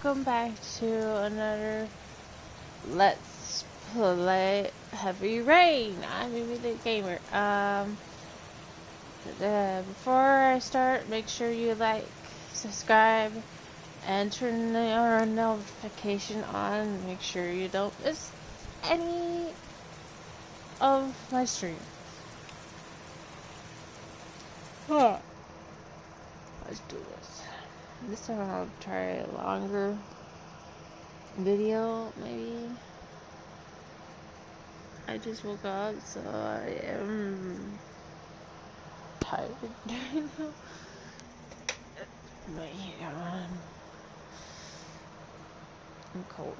welcome back to another Let's Play Heavy Rain. I'm Mimi the Gamer. Before I start, make sure you like, subscribe, and turn your notification on. Make sure you don't miss any of my streams. Huh. Let's do this. This time I'll try a longer video, maybe. I just woke up, so I am tired right now. My hair on. I'm cold.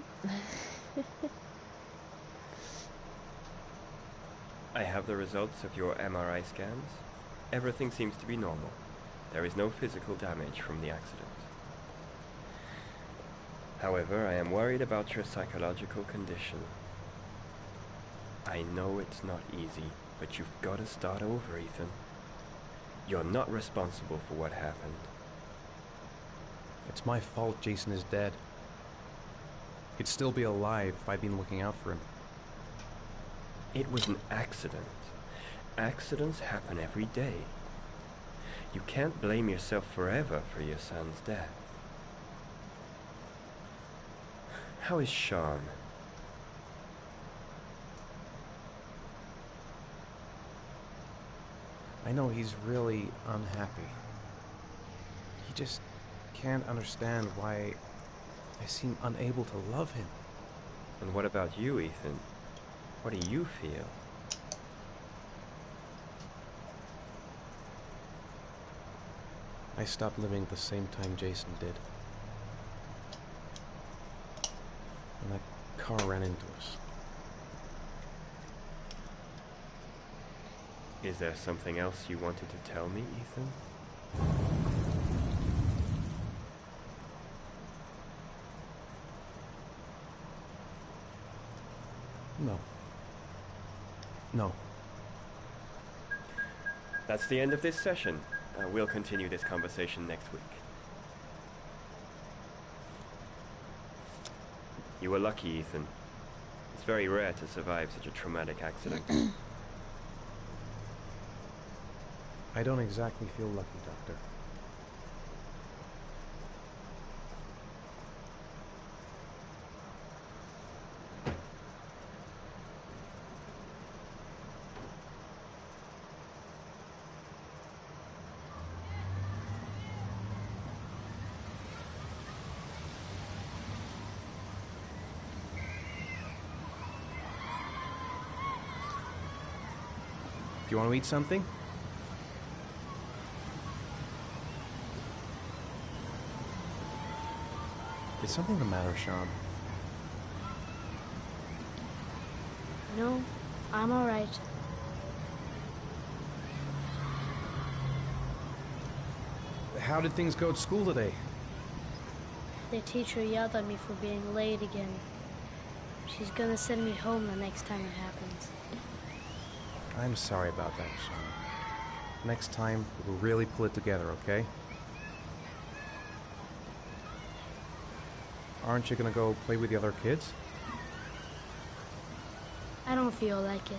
I have the results of your MRI scans. Everything seems to be normal. There is no physical damage from the accident. However, I am worried about your psychological condition. I know it's not easy, but you've got to start over, Ethan. You're not responsible for what happened. It's my fault Jason is dead. He'd still be alive if I'd been looking out for him. It was an accident. Accidents happen every day. You can't blame yourself forever for your son's death. How is Sean? I know he's really unhappy. He just can't understand why I seem unable to love him. And what about you, Ethan? What do you feel? I stopped living at the same time Jason did. And that car ran into us. Is there something else you wanted to tell me, Ethan? No. No. That's the end of this session. We'll continue this conversation next week. You were lucky, Ethan. It's very rare to survive such a traumatic accident. I don't exactly feel lucky, Doctor. Do you want to eat something? Is something the matter, Sean? No, I'm alright. How did things go at school today? The teacher yelled at me for being late again. She's gonna send me home the next time it happens. I'm sorry about that, Sean. Next time, we'll really pull it together, okay? Aren't you gonna go play with the other kids? I don't feel like it.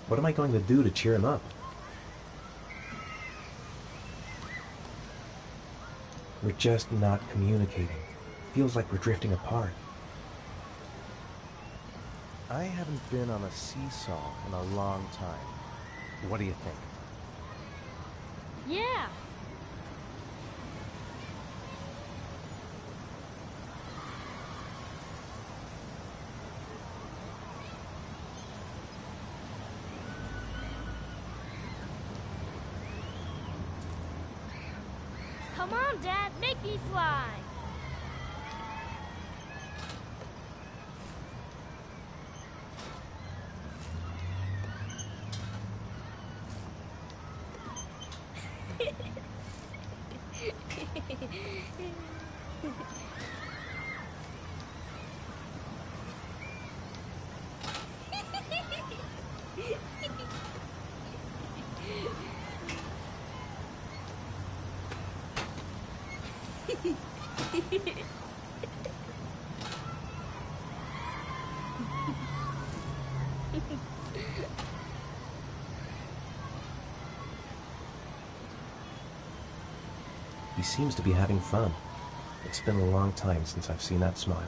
What am I going to do to cheer him up? We're just not communicating. Feels like we're drifting apart. I haven't been on a seesaw in a long time. What do you think? Yeah! Come on, Dad, make me fly! He seems to be having fun. It's been a long time since I've seen that smile.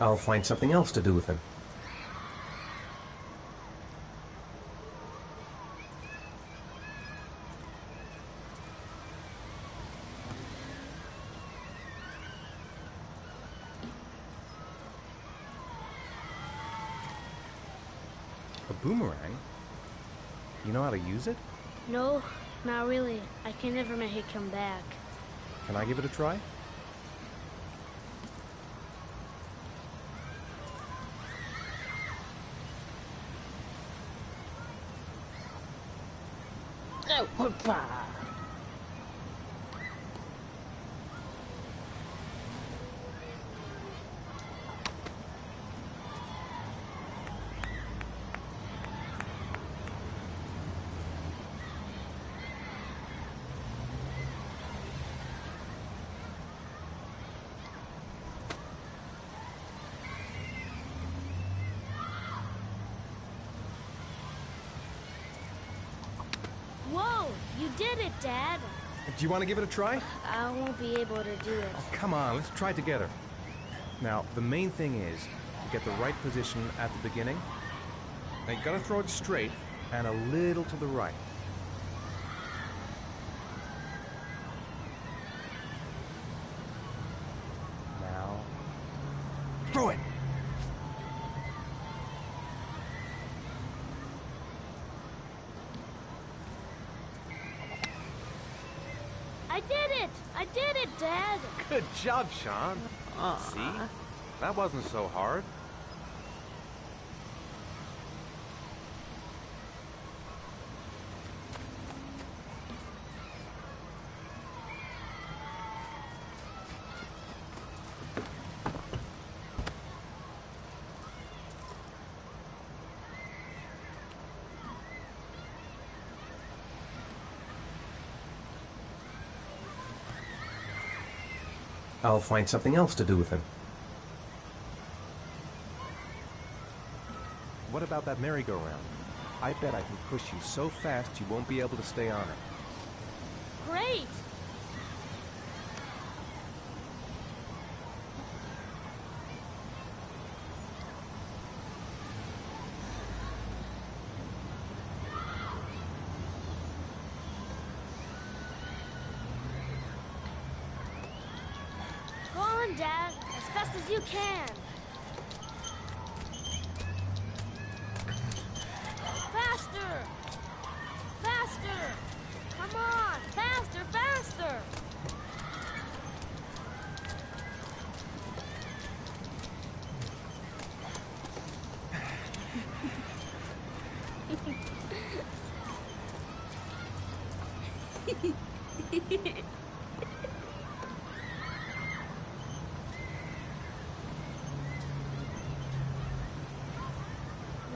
I'll find something else to do with him. A boomerang? You know how to use it? No, not really. I can never make it come back. Can I give it a try? Oh, whoopah. Whoa! You did it, Dad! Do you want to give it a try? I won't be able to do it. Oh, come on, let's try together. Now, the main thing is get the right position at the beginning. Now, you gotta throw it straight and a little to the right. Now, throw it! I did it! I did it, Dad! Good job, Sean. See? That wasn't so hard. I'll find something else to do with him. What about that merry-go-round? I bet I can push you so fast you won't be able to stay on it. Great! Go on, Dad, as fast as you can. Faster! Faster! Come on! Faster, faster!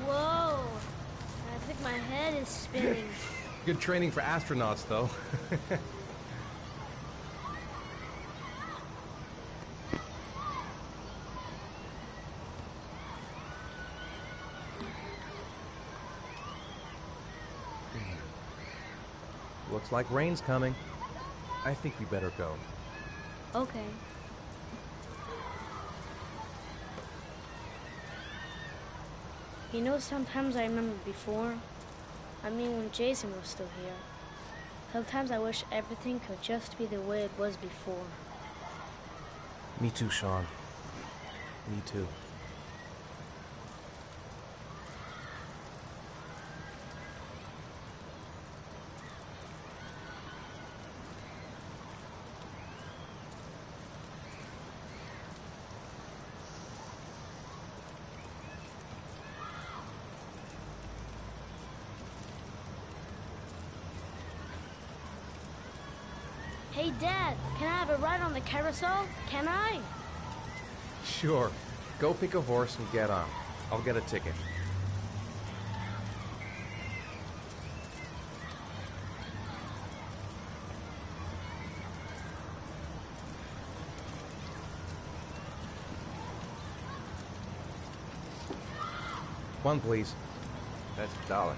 Whoa! I think my head is spinning. Good training for astronauts, though. Looks like rain's coming. I think we better go. Okay. You know, sometimes I remember before. I mean, when Jason was still here. Sometimes I wish everything could just be the way it was before. Me too, Sean. Me too. Hey, Dad, can I have a ride on the carousel? Can I? Sure. Go pick a horse and get on. I'll get a ticket. One, please. That's $1.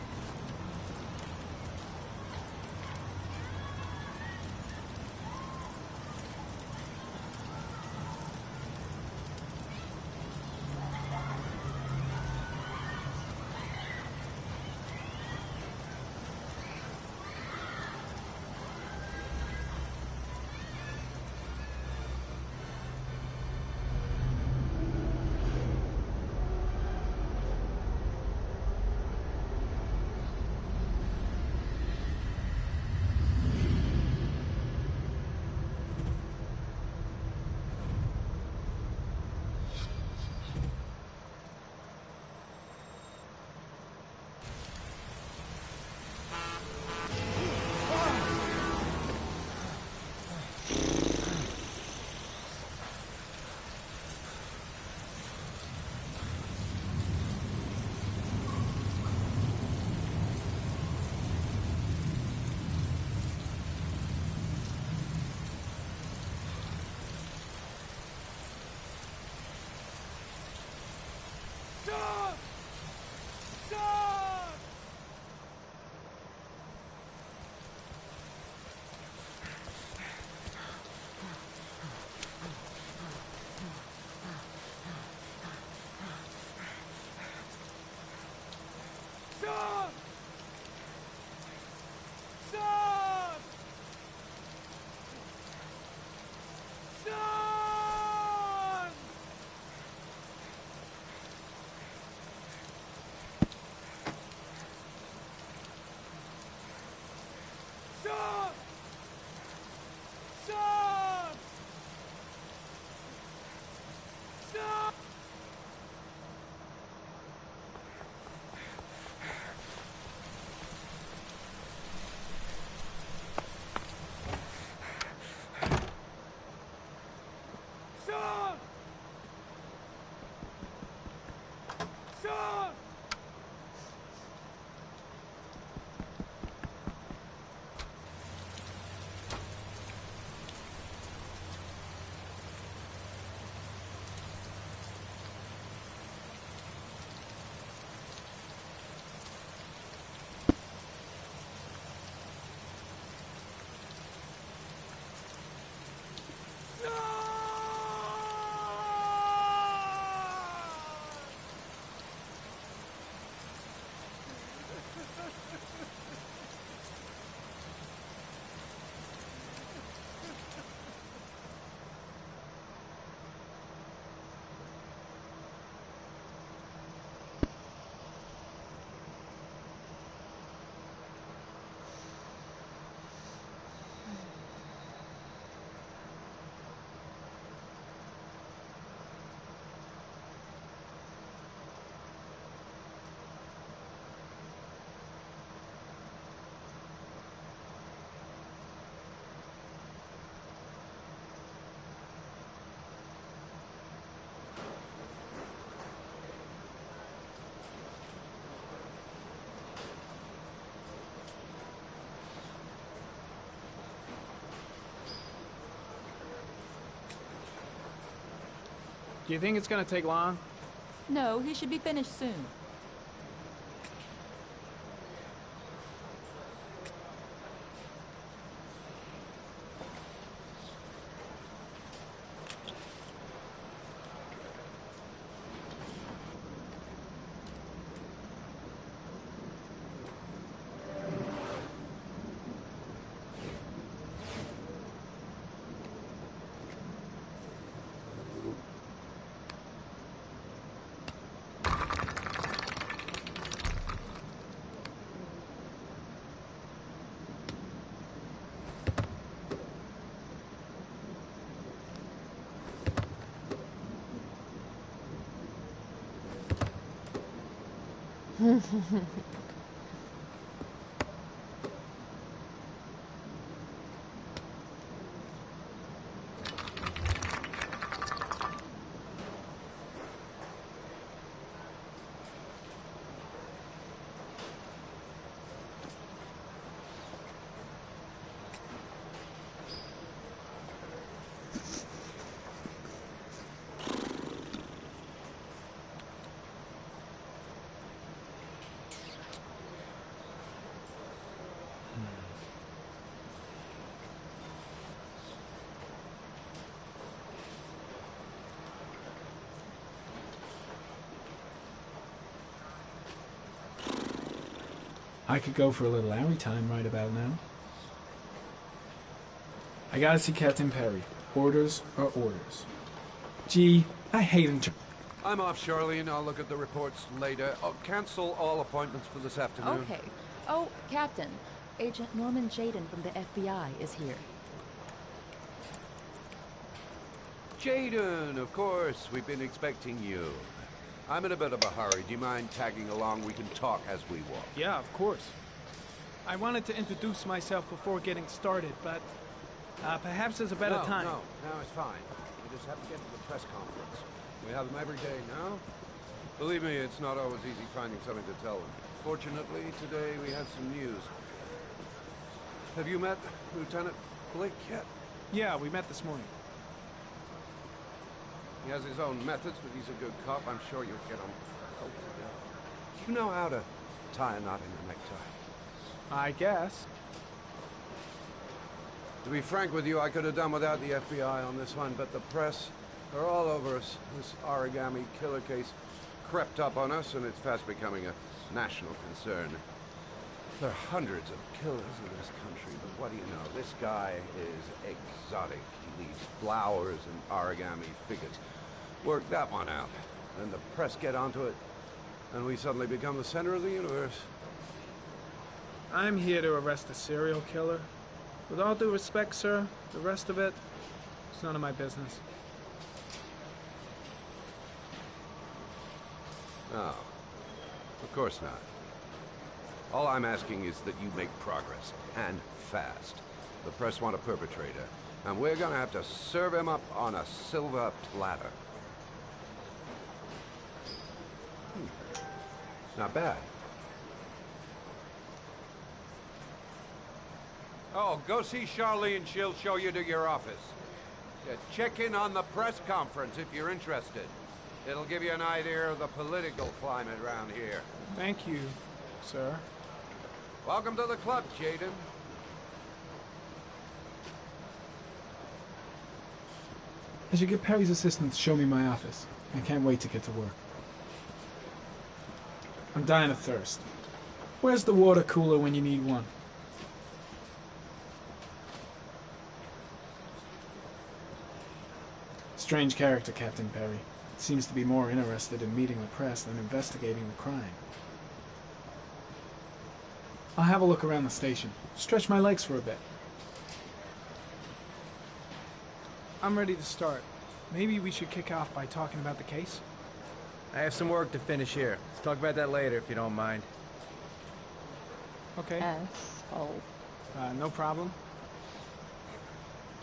Do you think it's gonna take long? No, he should be finished soon. I could go for a little Larry time right about now. I gotta see Captain Perry. Orders are orders. Gee, I hate him. I'm off, Charlene. I'll look at the reports later. I'll cancel all appointments for this afternoon. Okay. Oh, Captain. Agent Norman Jayden from the FBI is here. Jayden, of course. We've been expecting you. I'm in a bit of a hurry. Do you mind tagging along? We can talk as we walk. Yeah, of course. I wanted to introduce myself before getting started, but perhaps there's a better time. No, it's fine. We just have to get to the press conference. We have them every day now. Believe me, it's not always easy finding something to tell them. Fortunately, today we had some news. Have you met Lieutenant Blake yet? Yeah, we met this morning. He has his own methods, but he's a good cop. I'm sure you'll get on well together. You know how to tie a knot in a necktie. I guess. To be frank with you, I could have done without the FBI on this one, but the press are all over us. This origami killer case crept up on us, and it's fast becoming a national concern. There are hundreds of killers in this country, but what do you know? This guy is exotic. He leaves flowers and origami figures. Work that one out. Then the press get onto it, and we suddenly become the center of the universe. I'm here to arrest a serial killer. With all due respect, sir, the rest of it, it's none of my business. No, of course not. All I'm asking is that you make progress, and fast. The press want a perpetrator, and we're gonna have to serve him up on a silver platter. Not bad. Oh, go see Charlene. She'll show you to your office. Check in on the press conference if you're interested. It'll give you an idea of the political climate around here. Thank you, sir. Welcome to the club, Jayden. I should get Perry's assistant to show me my office. I can't wait to get to work. I'm dying of thirst. Where's the water cooler when you need one? Strange character, Captain Perry. Seems to be more interested in meeting the press than investigating the crime. I'll have a look around the station. Stretch my legs for a bit. I'm ready to start. Maybe we should kick off by talking about the case? I have some work to finish here. Let's talk about that later if you don't mind. Okay. Asshole. No problem.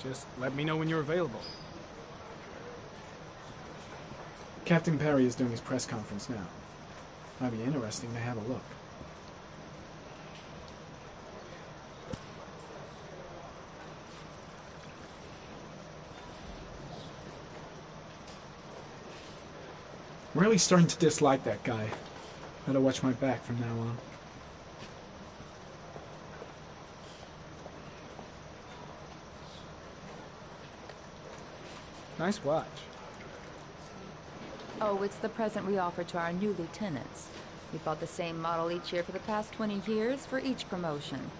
Just let me know when you're available. Captain Perry is doing his press conference now. Might be interesting to have a look. I'm really starting to dislike that guy. Better watch my back from now on. Nice watch. Oh, it's the present we offer to our new lieutenants. We bought the same model each year for the past 20 years for each promotion.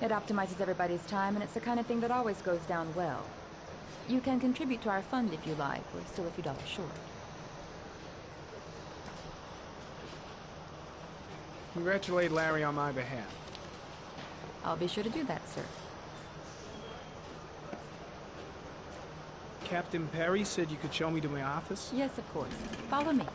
It optimizes everybody's time, and it's the kind of thing that always goes down well. You can contribute to our fund if you like. We're still a few dollars short. Congratulate Larry on my behalf. I'll be sure to do that, sir. Captain Perry said you could show me to my office? Yes, of course. Follow me.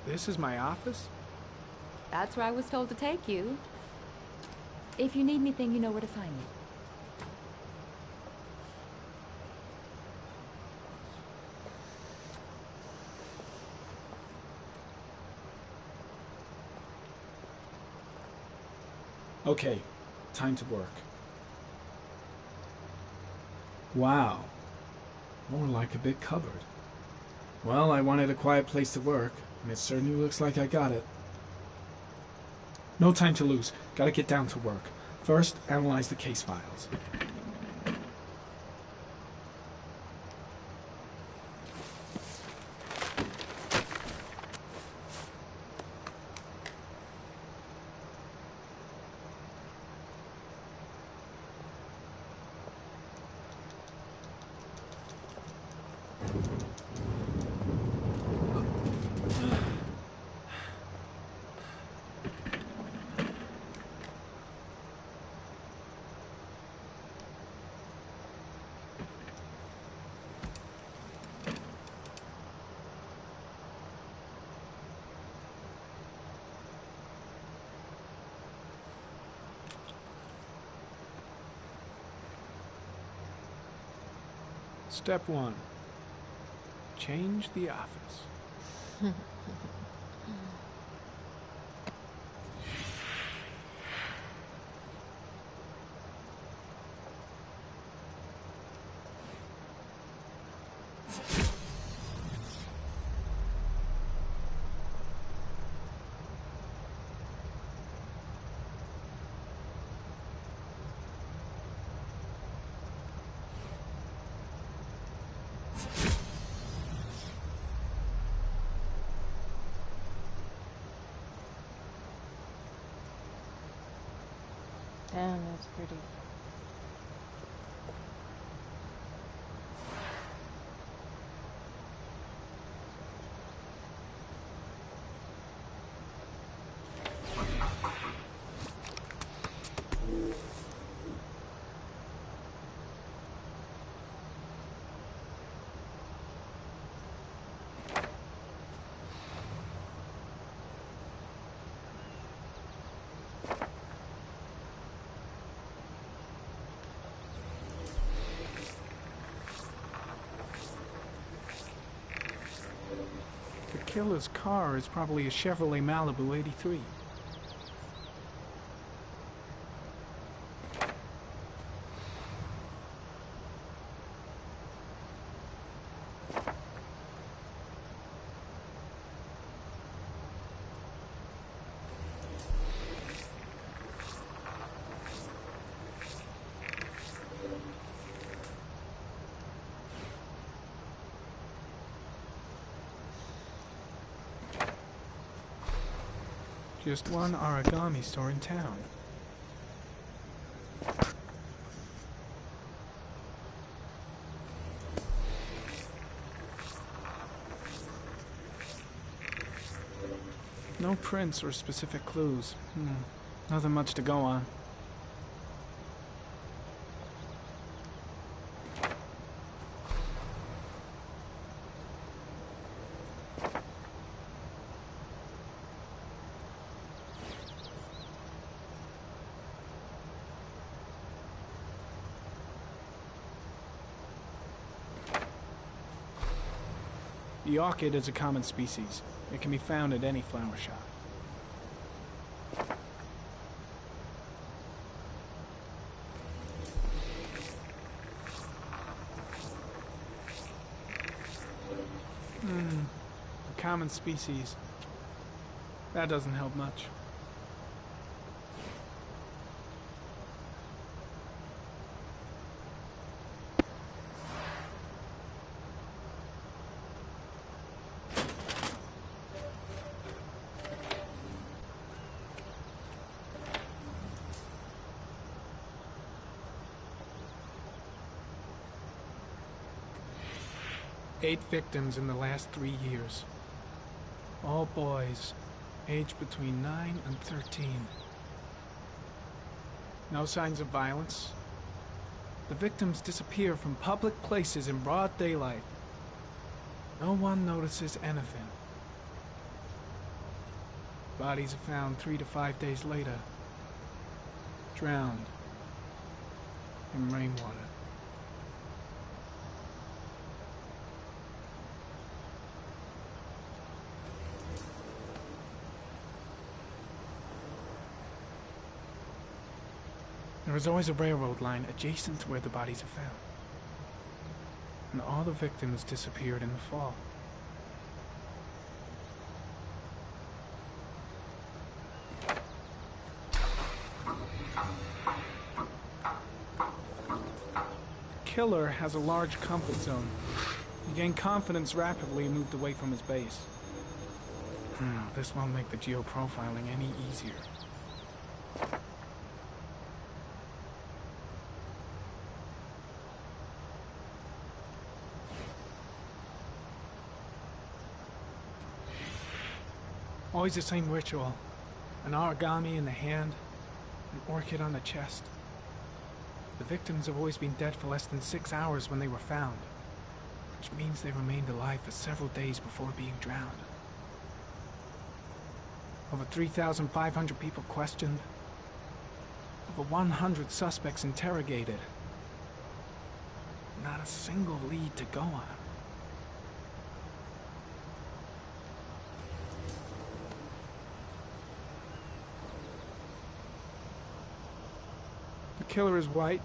This is my office? That's where I was told to take you. If you need anything, you know where to find me. Okay, time to work. Wow. More like a big cupboard. Well, I wanted a quiet place to work, and it certainly looks like I got it. No time to lose. Gotta get down to work. First, analyze the case files. Step 1. Change the office. Damn, that's pretty. The killer's car is probably a Chevrolet Malibu 83. Just one origami store in town. No prints or specific clues. Nothing much to go on. The orchid is a common species. It can be found at any flower shop. A common species. That doesn't help much. Eight victims in the last 3 years. All boys, aged between 9 and 13. No signs of violence. The victims disappear from public places in broad daylight. No one notices anything. Bodies are found 3 to 5 days later, drowned in rainwater. There is always a railroad line adjacent to where the bodies are found. and all the victims disappeared in the fall. The killer has a large comfort zone. He gained confidence rapidly and moved away from his base. This won't make the geoprofiling any easier. Always the same ritual. An origami in the hand, an orchid on the chest. The victims have always been dead for less than 6 hours when they were found, which means they remained alive for several days before being drowned. Over 3,500 people questioned. Over 100 suspects interrogated. Not a single lead to go on. The killer is white,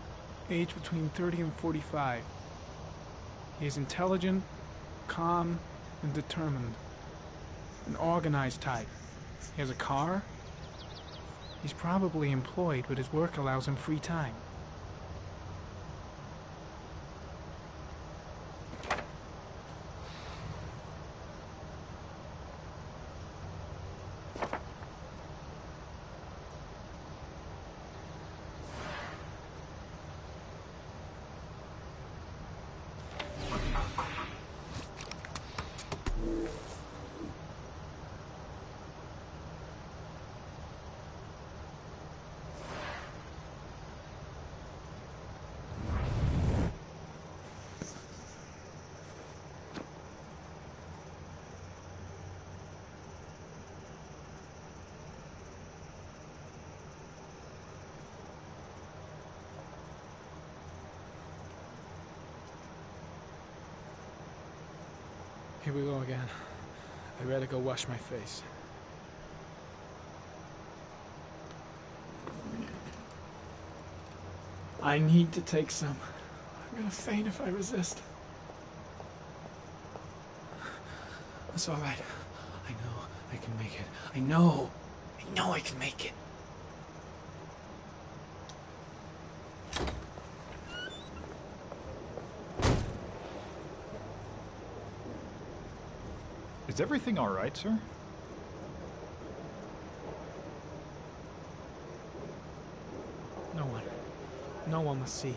aged between 30 and 45. He is intelligent, calm, and determined. An organized type. He has a car. He's probably employed, but his work allows him free time. Here we go again. I better go wash my face. I need to take some. I'm gonna faint if I resist. It's all right. I know I can make it. I know I can make it. Is everything all right, sir? No one must see.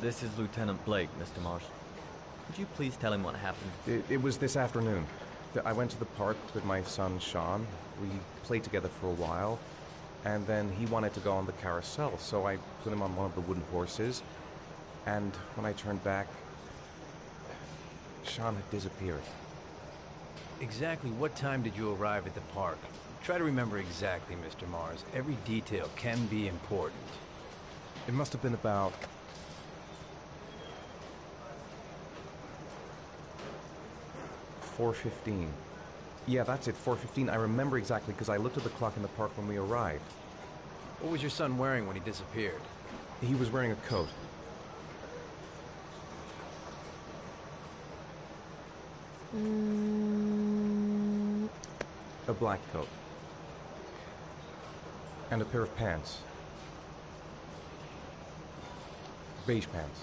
This is Lieutenant Blake, Mr. Mars. Could you please tell him what happened? It was this afternoon. I went to the park with my son, Sean. We played together for a while, and then he wanted to go on the carousel, so I put him on one of the wooden horses, and when I turned back, Sean had disappeared. Exactly what time did you arrive at the park? Try to remember exactly, Mr. Mars. Every detail can be important. It must have been about 4:15. Yeah, that's it, 4:15. I remember exactly because I looked at the clock in the park when we arrived. What was your son wearing when he disappeared? He was wearing a coat. A black coat. And a pair of pants. Beige pants.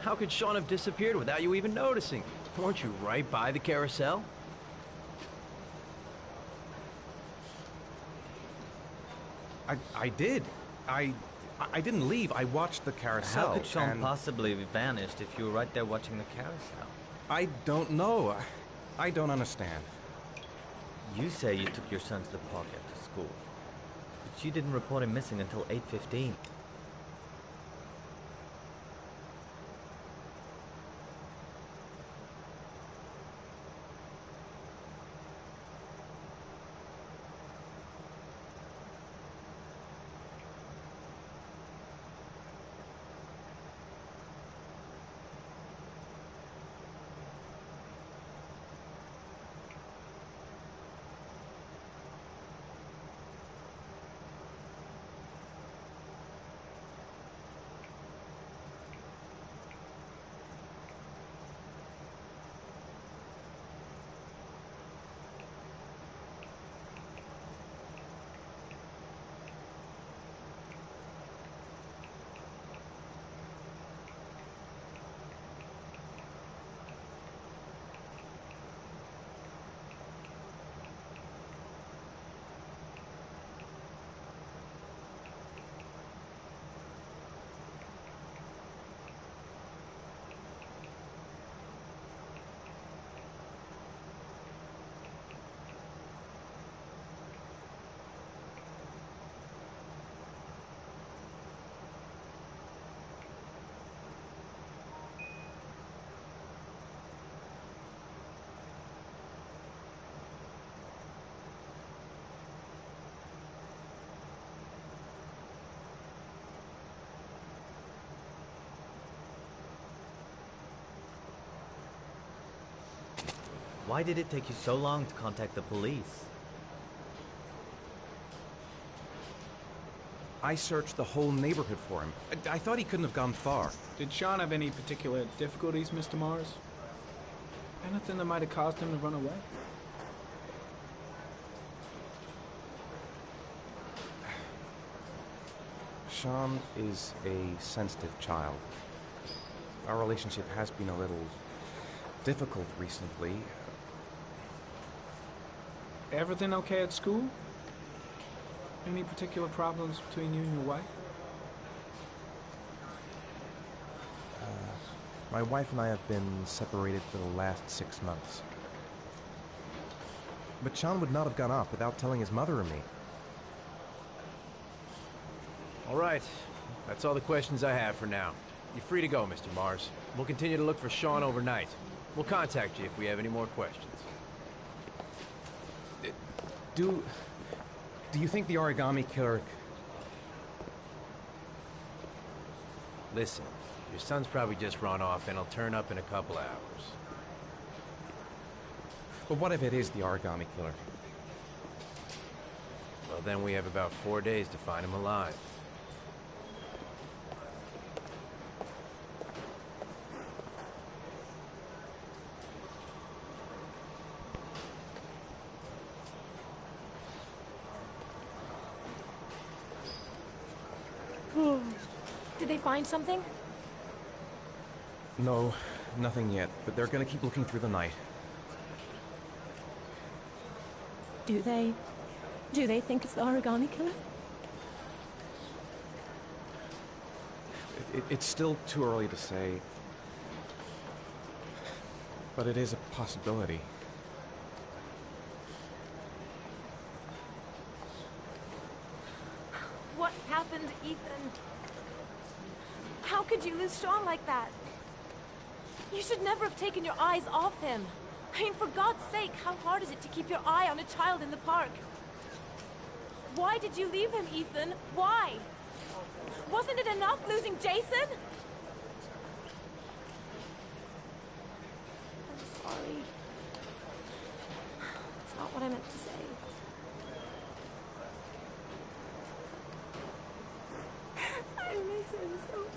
How could Sean have disappeared without you even noticing? Weren't you right by the carousel? I did. I didn't leave. I watched the carousel. How could Sean possibly have vanished if you were right there watching the carousel? I don't know. I don't understand. You say you took your son to the park after school, but you didn't report him missing until 8:15. Why did it take you so long to contact the police? I searched the whole neighborhood for him. I thought he couldn't have gone far. Did Sean have any particular difficulties, Mr. Mars? Anything that might have caused him to run away? Sean is a sensitive child. Our relationship has been a little difficult recently. Everything okay at school? Any particular problems between you and your wife? My wife and I have been separated for the last 6 months. But Sean would not have gone off without telling his mother or me. All right. That's all the questions I have for now. You're free to go, Mr. Mars. We'll continue to look for Sean overnight. We'll contact you if we have any more questions. Do you think the origami killer... Listen, your son's probably just run off and he'll turn up in a couple hours. But what if it is the origami killer? Well, then we have about 4 days to find him alive. Did they find something? No, nothing yet, but they're gonna keep looking through the night. Do they think it's the origami killer? It's still too early to say, but it is a possibility. What happened, Ethan? How could you lose Sean like that? You should never have taken your eyes off him. I mean, for God's sake, how hard is it to keep your eye on a child in the park? Why did you leave him, Ethan? Why? Wasn't it enough losing Jason? I'm sorry. It's not what I meant to say. I miss him so much.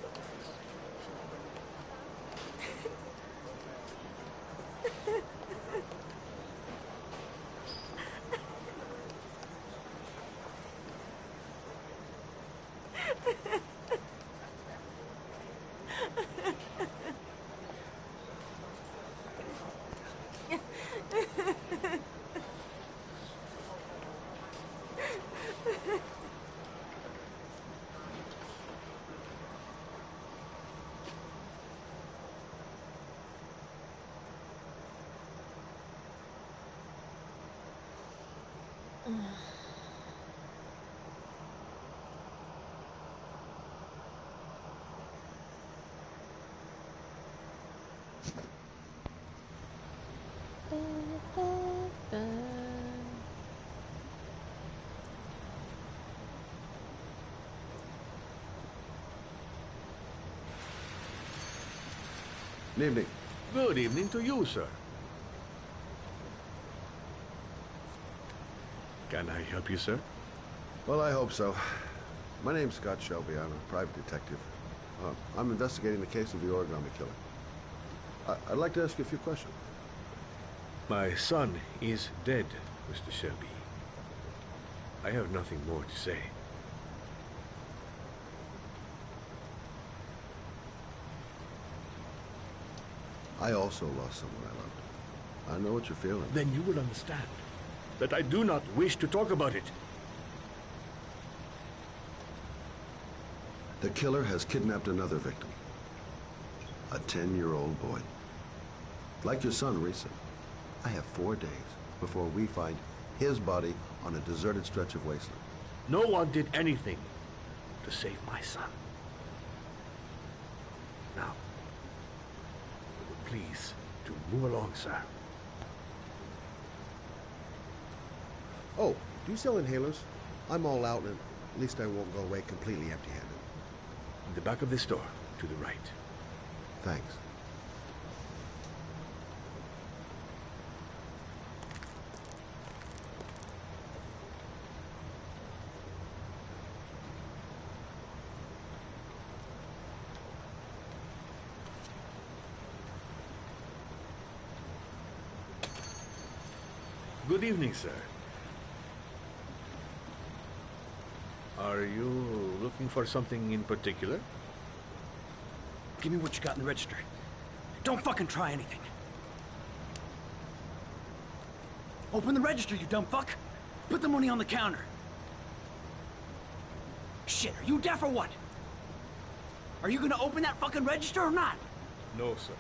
Good evening. Good evening to you, sir. Can I help you, sir? Well, I hope so. My name's Scott Shelby. I'm a private detective. I'm investigating the case of the origami killer. I'd like to ask you a few questions. My son is dead, Mr. Shelby. I have nothing more to say. I also lost someone I loved. I know what you're feeling. Then you will understand that I do not wish to talk about it. The killer has kidnapped another victim. A 10-year-old boy. Like your son, Risa. I have 4 days before we find his body on a deserted stretch of wasteland. No one did anything to save my son. Now, please, to move along, sir. Oh, do you sell inhalers? I'm all out, and at least I won't go away completely empty-handed. In the back of the store, to the right. Thanks. Good evening, sir. Are you looking for something in particular? Give me what you got in the register. Don't fucking try anything. Open the register, you dumb fuck. Put the money on the counter. Shit, are you deaf or what? Are you gonna open that fucking register or not? No, sir.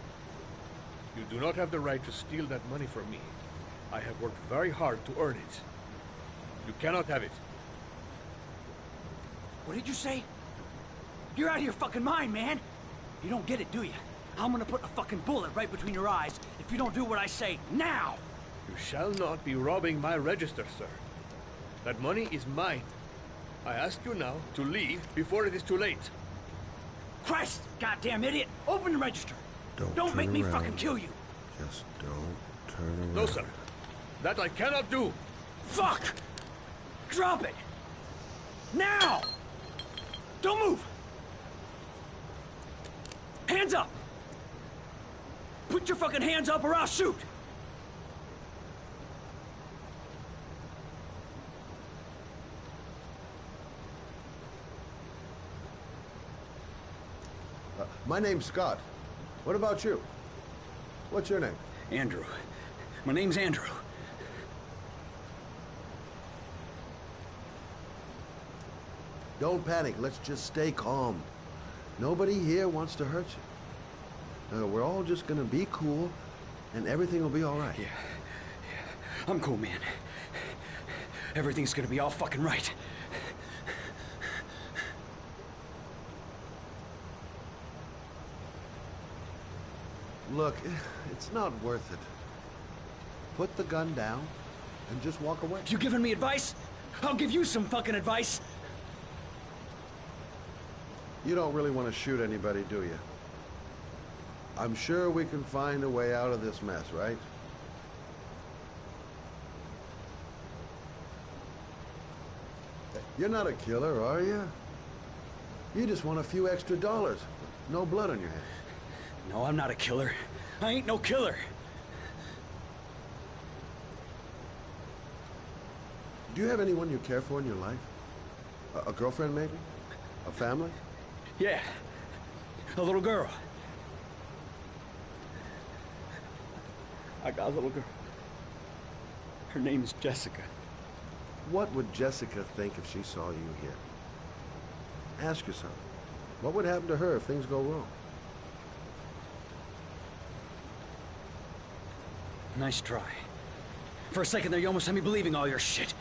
You do not have the right to steal that money from me. I have worked very hard to earn it. You cannot have it. What did you say? You're out of your fucking mind, man. You don't get it, do you? I'm gonna put a fucking bullet right between your eyes if you don't do what I say now! You shall not be robbing my register, sir. That money is mine. I ask you now to leave before it is too late. Christ, goddamn idiot! Open the register! Don't make me fucking kill you! Just don't turn around. No, sir. That I cannot do. Fuck! Drop it! Now! Don't move! Hands up! Put your fucking hands up or I'll shoot! My name's Scott. What about you? What's your name? Andrew. My name's Andrew. Don't panic. Let's just stay calm. Nobody here wants to hurt you. We're all just gonna be cool, and everything will be all right. Yeah. I'm cool, man. Everything's gonna be all fucking right. Look, it's not worth it. Put the gun down and just walk away. You giving me advice? I'll give you some fucking advice. You don't really want to shoot anybody, do you? I'm sure we can find a way out of this mess, right? You're not a killer, are you? You just want a few extra dollars. No blood on your hands. No, I'm not a killer. I ain't no killer. Do you have anyone you care for in your life? A girlfriend, maybe? A family? Yeah. A little girl. I got a little girl. Her name's Jessica. What would Jessica think if she saw you here? Ask yourself, what would happen to her if things go wrong? Nice try. For a second there, you almost had me believing all your shit.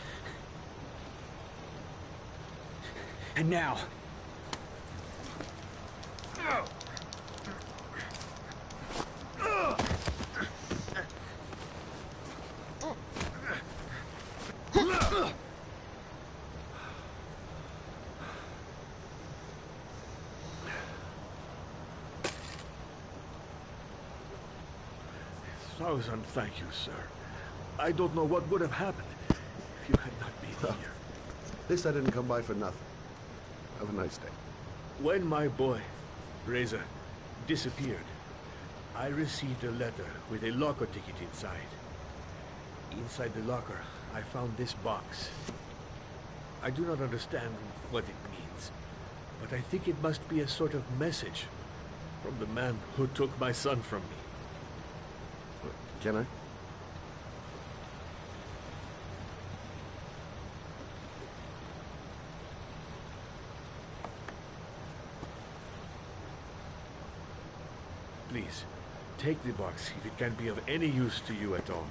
And now... Thousand thank you, sir. I don't know what would have happened if you had not been here. At least I didn't come by for nothing. Have a nice day. When my boy, Reza, disappeared, I received a letter with a locker ticket inside. Inside the locker, I found this box. I do not understand what it means, but I think it must be a sort of message from the man who took my son from me. Can I? Please, take the box if it can be of any use to you at all.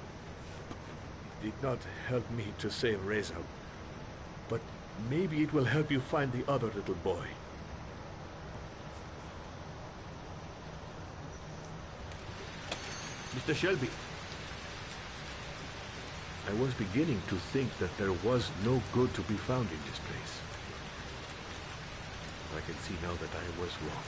It did not help me to save Reza, but maybe it will help you find the other little boy. Mr. Shelby, I was beginning to think that there was no good to be found in this place. I can see now that I was wrong.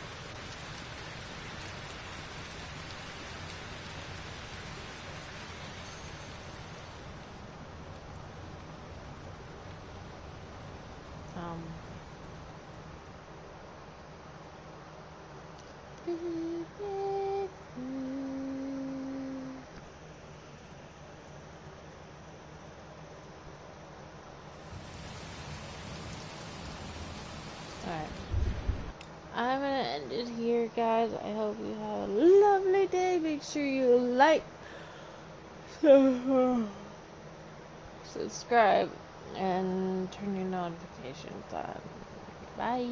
Alright. I'm gonna end it here, guys. I hope you have a lovely day. Make sure you like, subscribe, and turn your notifications on. Bye.